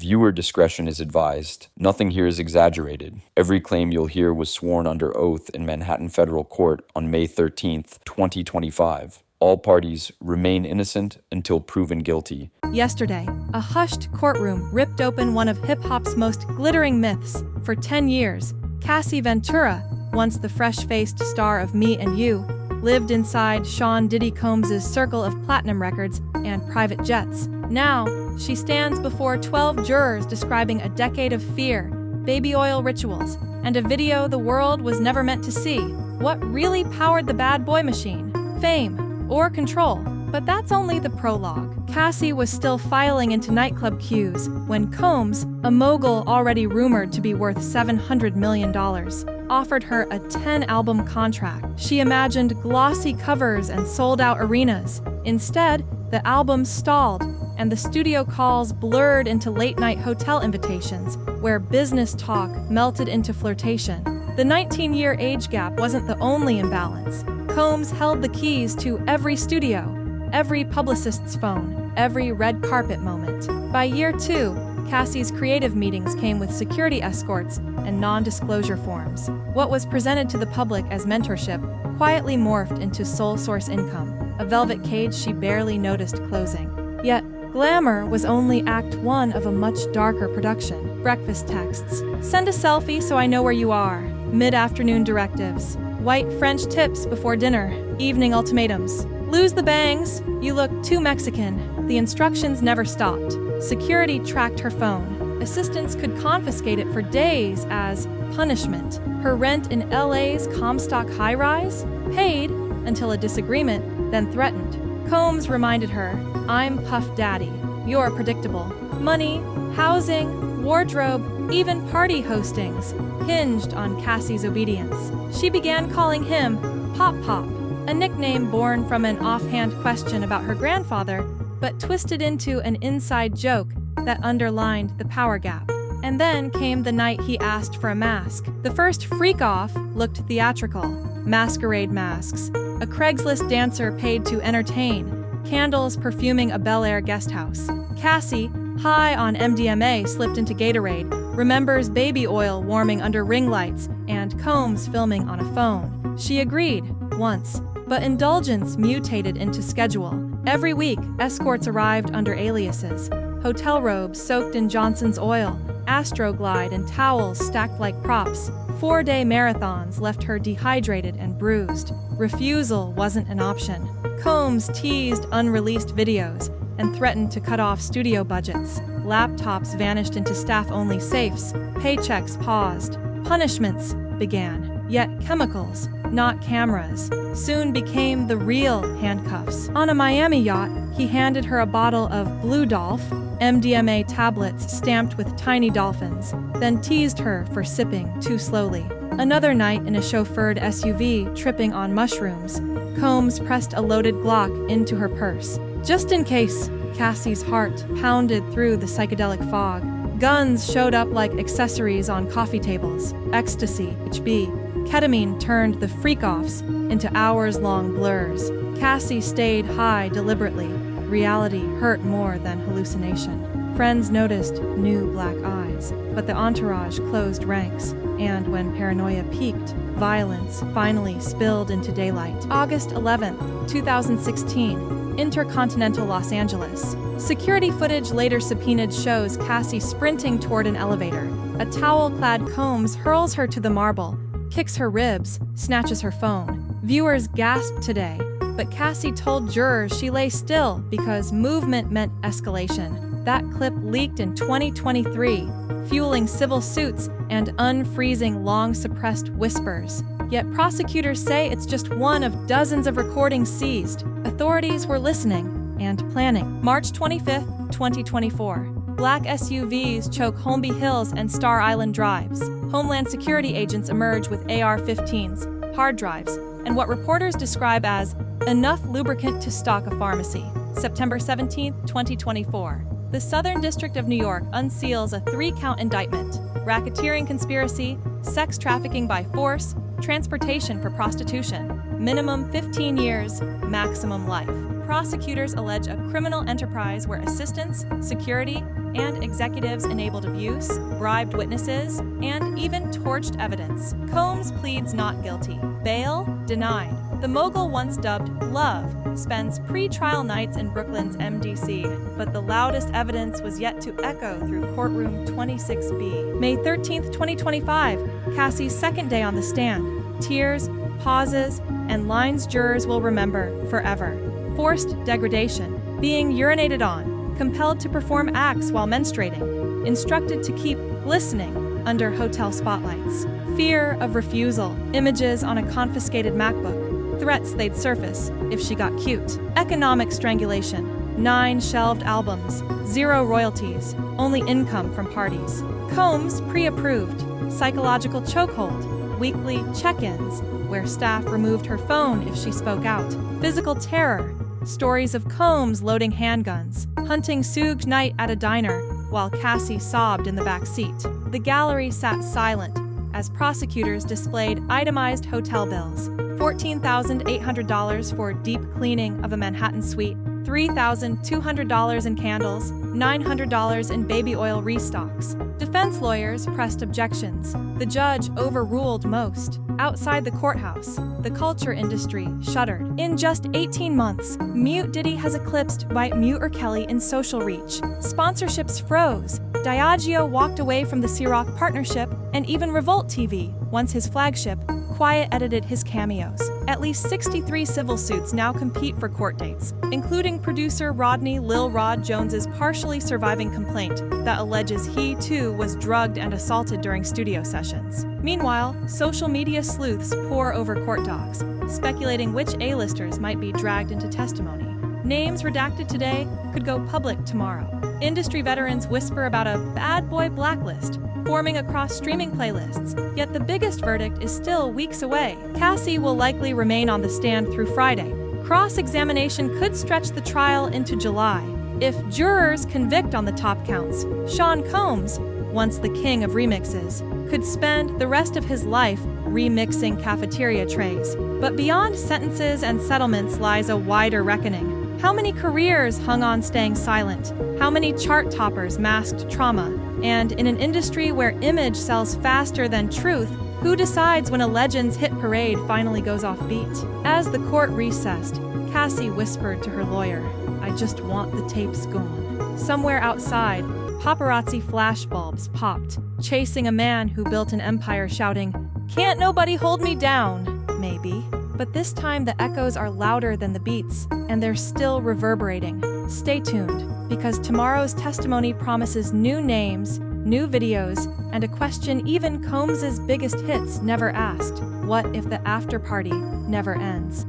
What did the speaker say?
Viewer discretion is advised. Nothing here is exaggerated. Every claim you'll hear was sworn under oath in Manhattan Federal Court on May 13th, 2025. All parties remain innocent until proven guilty. Yesterday, a hushed courtroom ripped open one of hip-hop's most glittering myths. For 10 years, Cassie Ventura, once the fresh-faced star of Me and You, lived inside Sean Diddy Combs' circle of platinum records and private jets. Now, she stands before 12 jurors describing a decade of fear, baby oil rituals, and a video the world was never meant to see. What really powered the bad boy machine? Fame or control? But that's only the prologue. Cassie was still filing into nightclub queues when Combs, a mogul already rumored to be worth $700 million, offered her a 10-album contract. She imagined glossy covers and sold-out arenas. Instead, the album stalled, and the studio calls blurred into late-night hotel invitations, where business talk melted into flirtation. The 19-year age gap wasn't the only imbalance. Combs held the keys to every studio, every publicist's phone, every red carpet moment. By year 2, Cassie's creative meetings came with security escorts and non-disclosure forms. What was presented to the public as mentorship quietly morphed into sole source income, a velvet cage she barely noticed closing. Yet, glamour was only act 1 of a much darker production. Breakfast texts. Send a selfie so I know where you are. Mid-afternoon directives. White French tips before dinner. Evening ultimatums. Lose the bangs. You look too Mexican. The instructions never stopped. Security tracked her phone. Assistants could confiscate it for days as punishment. Her rent in LA's Comstock high-rise? Paid until a disagreement, then threatened. Combs reminded her, I'm Puff Daddy. You're predictable. Money, housing, wardrobe, even party hostings hinged on Cassie's obedience. She began calling him Pop Pop, a nickname born from an offhand question about her grandfather, but twisted into an inside joke that underlined the power gap. And then came the night he asked for a mask. The first freak-off looked theatrical. Masquerade masks, a Craigslist dancer paid to entertain, candles perfuming a Bel Air guest house. Cassie, high on MDMA, slipped into Gatorade, remembers baby oil warming under ring lights, and Combs filming on a phone. She agreed, once, but indulgence mutated into schedule. Every week, escorts arrived under aliases. Hotel robes soaked in Johnson's oil, Astroglide and towels stacked like props. 4-day marathons left her dehydrated and bruised. Refusal wasn't an option. Combs teased unreleased videos and threatened to cut off studio budgets. Laptops vanished into staff-only safes. Paychecks paused. Punishments began. Yet chemicals, not cameras, soon became the real handcuffs. On a Miami yacht, he handed her a bottle of Blue Dolph, MDMA tablets stamped with tiny dolphins, then teased her for sipping too slowly. Another night in a chauffeured SUV tripping on mushrooms, Combs pressed a loaded Glock into her purse. Just in case, Cassie's heart pounded through the psychedelic fog. Guns showed up like accessories on coffee tables. Ecstasy, HB. Ketamine turned the freak-offs into hours-long blurs. Cassie stayed high deliberately. Reality hurt more than hallucination. Friends noticed new black eyes, but the entourage closed ranks, and when paranoia peaked, violence finally spilled into daylight. August 11th, 2016, Intercontinental Los Angeles. Security footage later subpoenaed shows Cassie sprinting toward an elevator. A towel-clad Combs hurls her to the marble, kicks her ribs, snatches her phone. Viewers gasped today, but Cassie told jurors she lay still because movement meant escalation. That clip leaked in 2023, fueling civil suits and unfreezing long-suppressed whispers. Yet prosecutors say it's just one of dozens of recordings seized. Authorities were listening and planning. March 25th, 2024. Black SUVs choke Holmby Hills and Star Island drives. Homeland Security agents emerge with AR-15s, hard drives, and what reporters describe as enough lubricant to stock a pharmacy. September 17, 2024. The Southern District of New York unseals a 3-count indictment: racketeering conspiracy, sex trafficking by force, transportation for prostitution. Minimum 15 years, maximum life. Prosecutors allege a criminal enterprise where assistants, security, and executives enabled abuse, bribed witnesses, and even torched evidence. Combs pleads not guilty. Bail denied. The mogul, once dubbed Love, spends pre-trial nights in Brooklyn's MDC, but the loudest evidence was yet to echo through Courtroom 26B. May 13, 2025, Cassie's second day on the stand. Tears, pauses, and lines jurors will remember forever. Forced degradation, being urinated on, compelled to perform acts while menstruating, instructed to keep glistening under hotel spotlights. Fear of refusal, images on a confiscated MacBook, threats they'd surface if she got cute. Economic strangulation, 9 shelved albums, 0 royalties, only income from parties. Combs pre-approved, psychological chokehold, weekly check-ins, where staff removed her phone if she spoke out. Physical terror, stories of Combs loading handguns, hunting Suge Knight at a diner while Cassie sobbed in the back seat. The gallery sat silent as prosecutors displayed itemized hotel bills: $14,800 for deep cleaning of a Manhattan suite, $3,200 in candles, $900 in baby oil restocks. Defense lawyers pressed objections. The judge overruled most. Outside the courthouse, the culture industry shuddered. In just 18 months, Mute Diddy has eclipsed by Mute or Kelly in social reach. Sponsorships froze. Diageo walked away from the Ciroc partnership, and even Revolt TV, once his flagship, quiet edited his cameos. At least 63 civil suits now compete for court dates, including producer Rodney Lil Rod Jones's partially surviving complaint that alleges he, too, was drugged and assaulted during studio sessions. Meanwhile, social media sleuths pore over court docs, speculating which A-listers might be dragged into testimony. Names redacted today could go public tomorrow. Industry veterans whisper about a bad boy blacklist forming across streaming playlists, yet the biggest verdict is still weeks away. Cassie will likely remain on the stand through Friday. Cross-examination could stretch the trial into July. If jurors convict on the top counts, Sean Combs, once the king of remixes, could spend the rest of his life remixing cafeteria trays. But beyond sentences and settlements lies a wider reckoning. How many careers hung on staying silent? How many chart toppers masked trauma? And in an industry where image sells faster than truth, who decides when a legend's hit parade finally goes off beat? As the court recessed, Cassie whispered to her lawyer, "I just want the tapes gone." Somewhere outside, paparazzi flashbulbs popped, chasing a man who built an empire shouting, "Can't nobody hold me down?" Maybe. But this time the echoes are louder than the beats, and they're still reverberating. Stay tuned, because tomorrow's testimony promises new names, new videos, and a question even Combs's biggest hits never asked: what if the after party never ends?